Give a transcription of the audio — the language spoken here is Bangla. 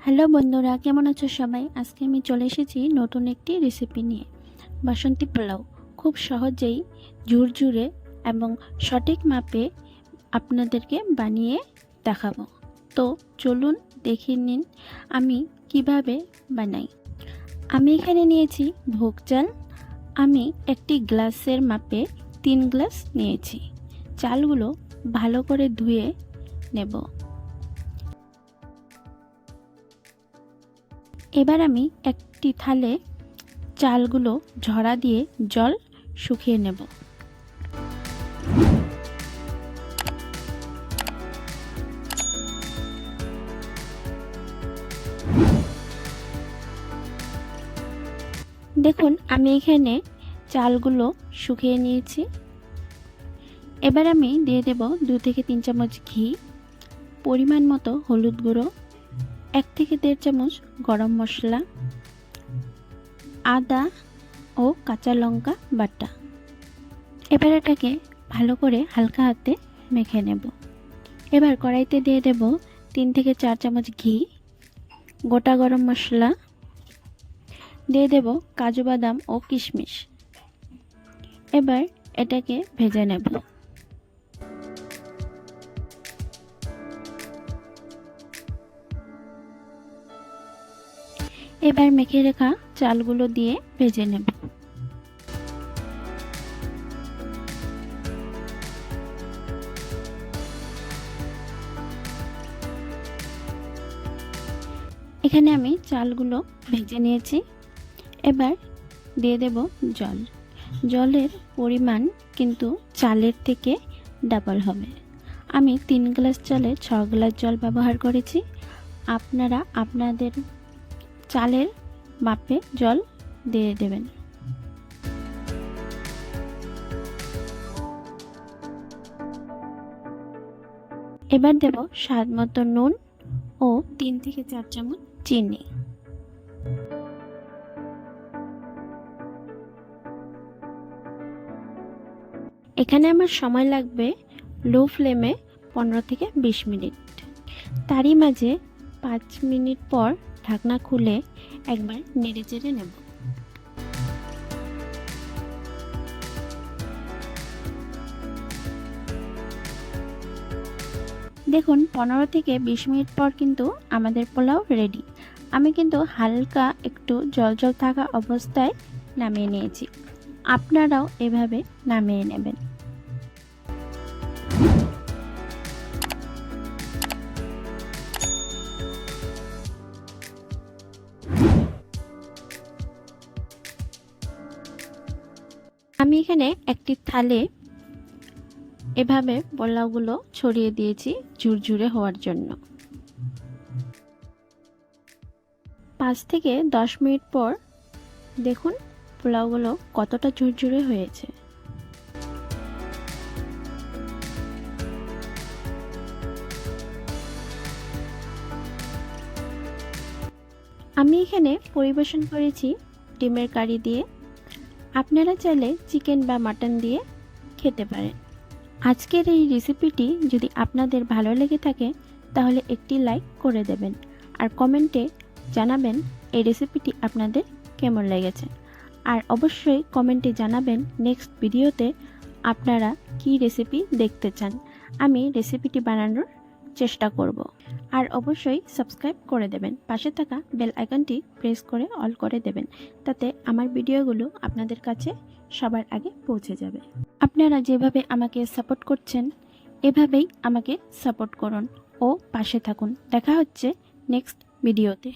হ্যালো বন্ধুরা, কেমন আছো সবাই? আজকে আমি চলে এসেছি নতুন একটি রেসিপি নিয়ে। বাসন্তী পোলাও খুব সহজেই ঝুরঝুরে এবং সঠিক মাপে আপনাদেরকে বানিয়ে দেখাবো। তো চলুন দেখে নিন আমি কিভাবে বানাই। আমি এখানে নিয়েছি ভোগ চাল। আমি একটি গ্লাসের মাপে 3 গ্লাস নিয়েছি। চালগুলো ভালো করে ধুয়ে নেব। এবার আমি একটি থালে চালগুলো ঝরা দিয়ে জল শুকিয়ে নেব। দেখুন আমি এখানে চালগুলো শুকিয়ে নিয়েছি। এবার আমি দিয়ে দেব 2 থেকে 3 চামচ ঘি, পরিমাণ মতো হলুদ গুঁড়ো, 1 থেকে 1.5 চামচ গরম মশলা, আদা ও কাঁচা লঙ্কা বাটা। এবার এটাকে ভালো করে হালকা হাতে মেখে নেব। এবার কড়াইতে দিয়ে দেব 3 থেকে 4 চামচ ঘি, গোটা গরম মশলা, দিয়ে দেব কাজু বাদাম ও কিশমিশ। এবার এটাকে ভেজে নেব। এবার মেখে রাখা চালগুলো দিয়ে ভেজে নেব। এখানে আমি চালগুলো ভেজে নিয়েছি। এবার দিয়ে দেব জল। জলের পরিমাণ কিন্তু চালের থেকে ডাবল হবে। আমি 3 গ্লাস চালে 6 গ্লাস জল ব্যবহার করেছি। আপনারা আপনাদের চালের মাপে জল দিয়ে দেবেন। এবার দেব স্বাদ মতো নুন ও 3 থেকে 4 চামচ চিনি। এখানে আমার সময় লাগবে লো ফ্লেমে 15 থেকে 20 মিনিট। তারই মাঝে 5 মিনিট পর ঢাকনা খুলে একবার নেড়েচেড়ে নেব। দেখুন 15 থেকে 20 মিনিট পর কিন্তু আমাদের পোলাও রেডি। আমি কিন্তু হালকা একটু জল থাকা অবস্থায় নামিয়ে নিয়েছি। আপনারাও এভাবে নামিয়ে নেবেন। আমি এখানে একটি থালে এভাবে পোলাওগুলো ছড়িয়ে দিয়েছি ঝুরঝুরে হওয়ার জন্য। 5 থেকে 10 মিনিট পর দেখুন পোলাওগুলো কতটা ঝুরঝুরে হয়েছে। আমি এখানে পরিবেশন করেছি ডিমের কারি দিয়ে। আপনারা চাইলে চিকেন বা মাটন দিয়ে খেতে পারেন। আজকের এই রেসিপিটি যদি আপনাদের ভালো লেগে থাকে তাহলে একটি লাইক করে দেবেন আর কমেন্টে জানাবেন এই রেসিপিটি আপনাদের কেমন লেগেছে। আর অবশ্যই কমেন্টে জানাবেন নেক্সট ভিডিওতে আপনারা কি রেসিপি দেখতে চান। আমি রেসিপিটি বানানোর চেষ্টা করব। আর অবশ্যই সাবস্ক্রাইব করে দেবেন। পাশে থাকা বেল আইকনটি প্রেস করে অল করে দেবেন, তাতে আমার ভিডিওগুলো আপনাদের কাছে সবার আগে পৌঁছে যাবে। আপনারা যেভাবে আমাকে সাপোর্ট করছেন এভাবেই আমাকে সাপোর্ট করুন ও পাশে থাকুন। দেখা হচ্ছে নেক্সট ভিডিওতে।